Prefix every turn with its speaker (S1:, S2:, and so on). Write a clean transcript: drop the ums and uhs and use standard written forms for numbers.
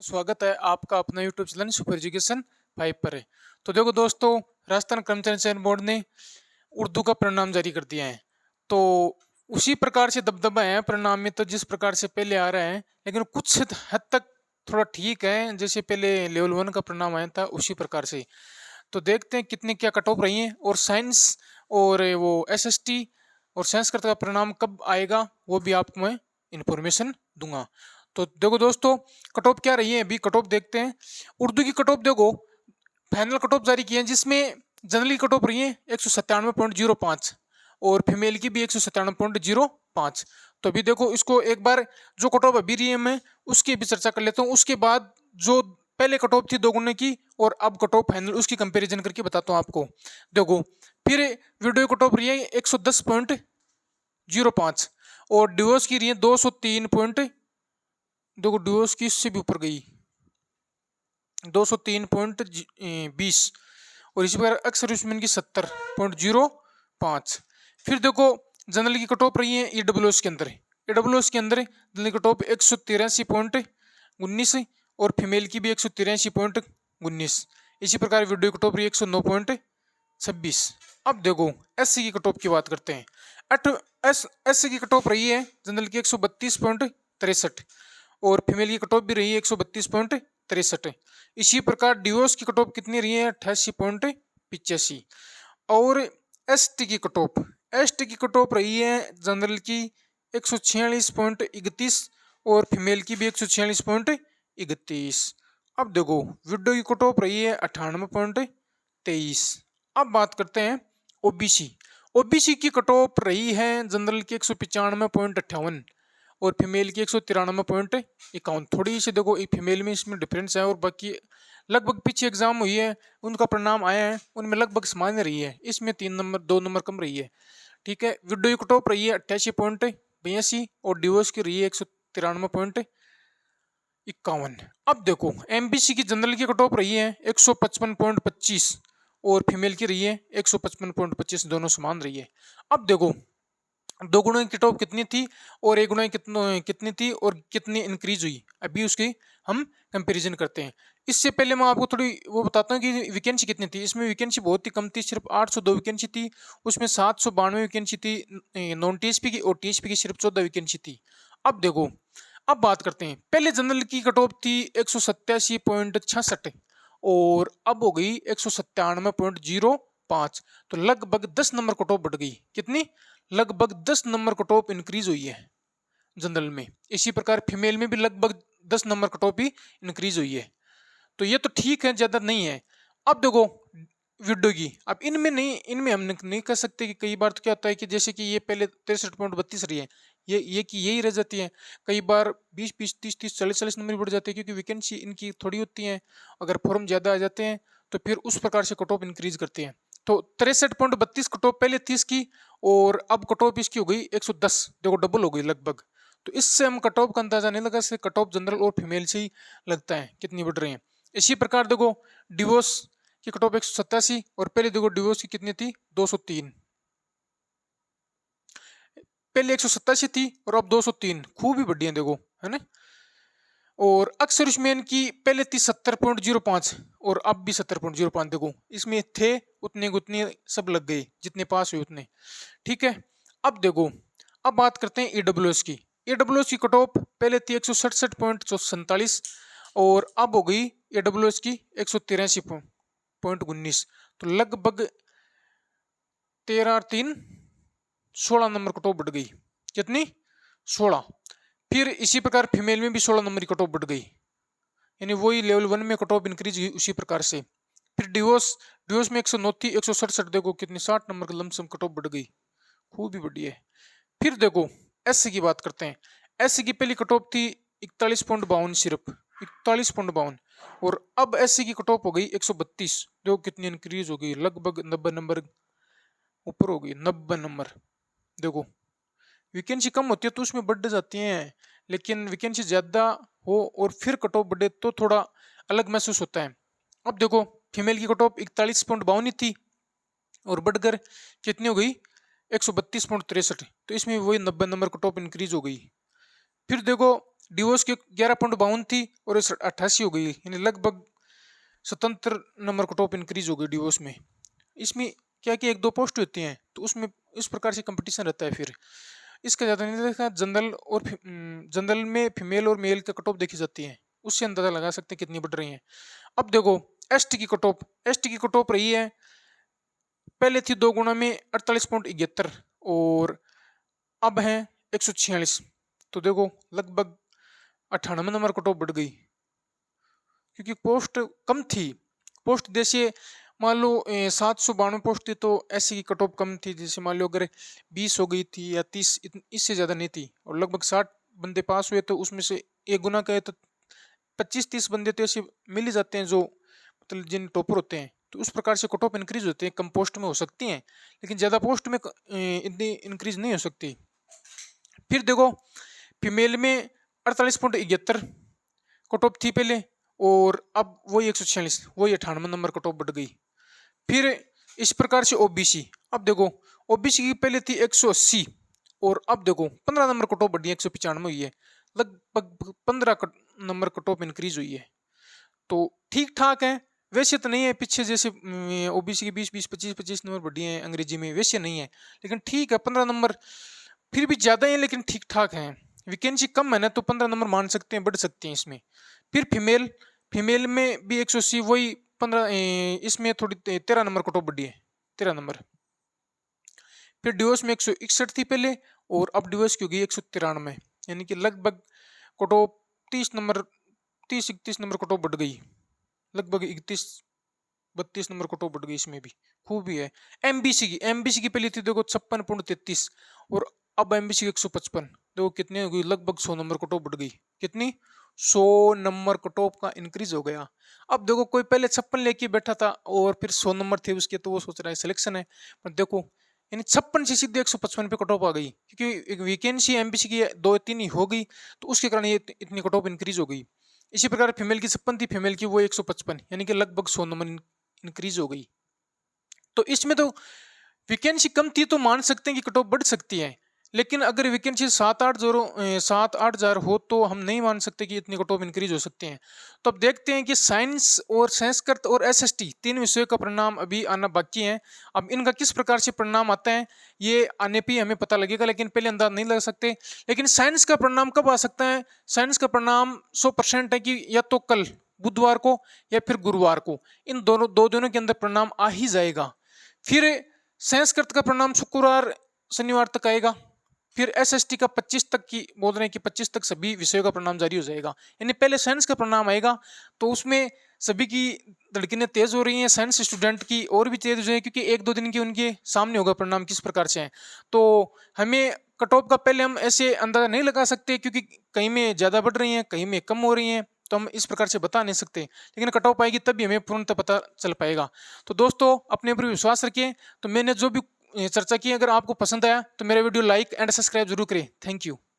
S1: स्वागत है आपका अपना यूट्यूब चैनल सुपर एजुकेशन 5 पर है। तो देखो दोस्तों, राजस्थान कर्मचारी चयन बोर्ड ने उर्दू का परिणाम जारी कर दिया है। तो उसी प्रकार से दबदबा है परिणाम में, तो जिस प्रकार से पहले आ रहा है, लेकिन कुछ हद तक थोड़ा ठीक है, जैसे पहले लेवल 1 का परिणाम आया था उसी प्रकार से। तो देखते हैं कितने क्या कट ऑफ रही है, और साइंस और वो एसएसटी और संस्कृत का परिणाम कब आएगा वो भी आपको मैं इंफॉर्मेशन दूंगा। तो देखो दोस्तों, कट ऑफ क्या रही है अभी कट ऑफ देखते हैं। उर्दू की कट ऑफ देखो, फाइनल कट ऑफ जारी किए हैं, जिसमें जनरली कट ऑफ रही है 197.05 और फीमेल की भी 197.05। तो अभी देखो इसको एक बार, जो कट ऑफ अभी रही है मैं उसकी भी चर्चा कर लेता हूँ, उसके बाद जो पहले कट ऑफ थी 2 गुने की और अब कट ऑफ फाइनल उसकी कंपैरिजन करके बताता हूँ आपको। देखो, फिर वीडियो कट ऑफ रही है 110.05 और डिवोर्स की रही है 203 पॉइंट, देखो डिवोर्स की इससे भी ऊपर गई 203.20 और इसी प्रकार एक्स सर्विसमैन की 70.05। फिर देखो जनरल की कट ऑफ रही है ईडब्ल्यूएस के अंदर, ईडब्ल्यूएस के अंदर जनरल कट ऑफ 183.19 और फीमेल की भी 183.19। इसी प्रकार वीडियो कट ऑफ रही है 109.26। अब देखो एससी की कट ऑफ की बात करते हैं। एससी की कट ऑफ रही है जनरल की 132.63 और फीमेल की कट ऑफ भी रही है 132.63। इसी प्रकार डिवोर्स की कट ऑफ कितनी रही है 88.85 और एसटी की कट ऑफ, एसटी की कट ऑफ रही है जनरल की 146.31 और फीमेल की भी 146.31। अब देखो विडो की कट ऑफ रही है 98.23। अब बात करते हैं ओबीसी। ओबीसी की कट ऑफ रही है जनरल की 195.58 और फीमेल की 193.51। थोड़ी सी देखो फीमेल में इसमें डिफरेंस है, और बाकी लगभग पीछे एग्जाम हुई है उनका परिणाम आया है उनमें लगभग समान रही है, इसमें 3 नंबर 2 नंबर कम रही है। ठीक है, विडो की कट ऑफ रही है 88.82 और डिवोर्स की रही है 193.51। अब देखो एमबीसी की जनरल की कट ऑफ रही है 155.25 और फीमेल की रही है 155.25, दोनों समान रही है। अब देखो 2 गुना की कट ऑफ कितनी थी और 1 गुना की कितनी थी और कितनी इंक्रीज हुई, अभी उसकी हम कंपैरिजन करते हैं। इससे पहले मैं आपको थोड़ी वो बताता हूँ कि वैकेंसी कितनी थी। इसमें वैकेंसी बहुत ही कम थी, सिर्फ 802 वैकेंसी थी। उसमें 792 वैकेंसी थी नॉन टीएसपी की, और टीएसपी की सिर्फ 14 वैकेंसी थी। अब देखो, अब बात करते हैं। पहले जनरल की कट ऑफ थी 187.66 और अब हो गई 197.05। तो लगभग 10 नंबर कट ऑफ बढ़ गई। कितनी? लगभग 10 नंबर कट ऑफ इंक्रीज हुई है जनरल में। इसी प्रकार फीमेल में भी लगभग 10 नंबर कट ऑफ ही इंक्रीज हुई है। तो ये तो ठीक है, ज्यादा नहीं है। अब देखो विडो की, अब इनमें नहीं, इनमें हम नहीं कह सकते कि कई बार तो क्या होता है कि जैसे कि ये पहले 63.32 रही है, ये कि यही रह जाती है। कई बार 20 20 30 30 40 40 नंबर बढ़ जाते हैं, क्योंकि वैकेंसी इनकी थोड़ी होती है। अगर फॉर्म ज्यादा आ जाते हैं तो फिर उस प्रकार से कट ऑफ इंक्रीज करते हैं। तो 63.32 कट ऑफ पहले थी इसकी, और अब कट ऑफ इसकी हो गई 110, देखो डबल हो गई लगभग। तो इससे हम कट ऑफ का अंदाजा नहीं लगा, इससे कट ऑफ जनरल और फीमेल से ही लगता है कितनी बढ़ रही है। इसी प्रकार देखो डिवोर्स की कट ऑफ 187 और पहले देखो डिवोर्स की कितनी थी 203। पहले 187 थी और अब 203, खूब ही बढ़ी है देखो, है ना। और अक्सर की पहले थी 70.05 और अब भी 70.05। देखो इसमें थे उतने उतने सब लग गए, जितने पास हुए उतने। ठीक है, अब देखो, अब बात करते हैं ईडब्ल्यूएस की। ईडब्ल्यूएस की कट ऑफ पहले थी 167.47 और अब हो गई ईडब्ल्यूएस की 183.19। तो लगभग 13 3 16 नंबर कट ऑफ बढ़ गई। कितनी? 16। फिर इसी प्रकार फीमेल में भी 16 नंबर की कट ऑफ बढ़ गई, यानी वही लेवल 1 में कट ऑफ इंक्रीज हुई उसी प्रकार से। फिर डिवोर्स, डिवोर्स में 109 थी 167, देखो कितनी 60 नंबर का लमसम कट ऑफ बढ़ गई, खूब ही बढ़ी है। फिर देखो एससी की बात करते हैं। एससी की पहली कट ऑफ थी 41.52, सिर्फ 41.52 और अब एससी की कट ऑफ हो गई 132। देखो कितनी इंक्रीज हो गई, लगभग 90 नंबर ऊपर हो गई, 90 नंबर। देखो वैकेंसी कम होती है तो उसमें बढ़ जाती हैं, लेकिन वैकेंसी ज्यादा हो और फिर कट ऑफ बढ़े तो थोड़ा अलग महसूस होता है। अब देखो फीमेल की कट ऑफ 41.52 थी और बढ़कर कितनी हो गई 132.63। तो इसमें वही 90 नंबर कट ऑफ इंक्रीज हो गई। फिर देखो डिवोर्स की 11.52 थी और 88 हो गई, यानी लगभग स्वतंत्र नंबर कट ऑफ इंक्रीज हो गई डिवोर्स में। इसमें क्या कि एक दो पोस्ट होती हैं तो उसमें इस प्रकार से कंपटीशन रहता है। फिर इसका ज़्यादा नहीं देखा, जनरल और जनरल में फीमेल और मेल का कट ऑफ देखी जाती है, उससे अंदाजा लगा सकते हैं कितनी बढ़ रही हैं। अब देखो एसटी की कट ऑफ, एसटी की कट ऑफ रही है, पहले थी 2 गुना में 48.71 और अब है 146। तो देखो लगभग 98 नंबर कट ऑफ बढ़ गई, क्योंकि पोस्ट कम थी। पोस्ट जैसे मान लो 792 पोस्ट थी तो एससी की कट ऑफ कम थी, जैसे मान लो अगर 20 हो गई थी या 30, इससे ज़्यादा नहीं थी, और लगभग 60 बंदे पास हुए तो उसमें से एक गुना कहे तो 25-30 बंदे तो ऐसे मिल ही जाते हैं जो मतलब जिन टॉपर होते हैं। तो उस प्रकार से कट ऑफ इंक्रीज होते हैं, कम पोस्ट में हो सकती हैं लेकिन ज़्यादा पोस्ट में इतनी इंक्रीज नहीं हो सकती। फिर देखो फीमेल में 48.71 कट ऑफ थी पहले, और अब वही 146, वही 98 नंबर कट ऑफ बढ़ गई। फिर इस प्रकार से ओबीसी, अब देखो ओबीसी की पहले थी 180 और अब देखो 15 नंबर कट ऑफ बढ़ी है, 195 हुई है, लगभग 15 नंबर कट ऑफ इंक्रीज हुई है। तो ठीक ठाक है, वैसे तो नहीं है पीछे जैसे ओबीसी की 20-20, 25-25 नंबर बढ़ी है अंग्रेजी में, वैसे नहीं है लेकिन ठीक है 15 नंबर फिर भी ज़्यादा है लेकिन ठीक ठाक है। वैकेंसी कम है ना तो 15 नंबर मान सकते हैं, बढ़ सकते हैं इसमें। फिर फीमेल, फीमेल में भी 180, वही 15, इसमें थोड़ी 13 नंबर कट ऑफ बढ़ी है, 13 नंबर। फिर डिवोर्स में 161 थी पहले और अब डिवोर्स की होगी 193, यानी कि लगभग cut off 30 number, 30-31 number cut off बढ़ गई, लगभग 31-32 नंबर कट ऑफ बढ़ गई, इसमें भी खूब ही है। एमबीसी की, एमबीसी की पहले थी देखो 56.33 और अब एमबीसी की 155, देखो कितनी हो गई, लगभग 100 नंबर कट ऑफ बढ़ गई। कितनी? 100 नंबर कट ऑफ का इंक्रीज हो गया। अब देखो कोई पहले 56 लेके बैठा था और फिर 100 नंबर थे उसके, तो वो सोच रहा है सिलेक्शन है, पर देखो यानी 56 से सीधे 155 पे कट ऑफ आ गई, क्योंकि एक वैकेंसी एमबीसी की 2-3 ही हो गई तो उसके कारण ये इतनी कट ऑफ इंक्रीज हो गई। इसी प्रकार फीमेल की 56 थी, फीमेल की वो 155, यानी कि लगभग 100 नंबर इंक्रीज हो गई। तो इसमें तो वैकेंसी कम थी तो मान सकते हैं कि कट ऑफ बढ़ सकती है, लेकिन अगर वैकेंसी 7-8 हजार हो तो हम नहीं मान सकते कि इतनी कट ऑफ इंक्रीज हो सकते हैं। तो अब देखते हैं कि साइंस और संस्कृत और एसएसटी 3 विषयों का परिणाम अभी आना बाकी है। अब इनका किस प्रकार से परिणाम आता है ये आने पे हमें पता लगेगा, लेकिन पहले अंदाज नहीं लगा सकते। लेकिन साइंस का परिणाम कब आ सकता है? साइंस का परिणाम 100% है कि या तो कल बुधवार को या फिर गुरुवार को, इन दोनों 2 दिनों के अंदर परिणाम आ ही जाएगा। फिर संस्कृत का परिणाम शुक्रवार शनिवार तक आएगा। फिर एसएसटी का 25 तक की बोल रहे हैं कि 25 तक सभी विषयों का परिणाम जारी हो जाएगा, यानी पहले साइंस का परिणाम आएगा तो उसमें सभी की धड़कनें तेज हो रही हैं, साइंस स्टूडेंट की और भी तेज हो जाएगी क्योंकि 1-2 दिन के उनके सामने होगा परिणाम किस प्रकार से है। तो हमें कट ऑफ का पहले हम ऐसे अंदाजा नहीं लगा सकते, क्योंकि कहीं में ज़्यादा बढ़ रही हैं कहीं में कम हो रही हैं, तो हम इस प्रकार से बता नहीं सकते, लेकिन कट ऑफ आएगी तभी हमें पूर्णतः पता चल पाएगा। तो दोस्तों अपने ऊपर विश्वास रखें। तो मैंने जो भी चर्चा की अगर आपको पसंद आया तो मेरा वीडियो लाइक एंड सब्सक्राइब जरूर करें। Thank you.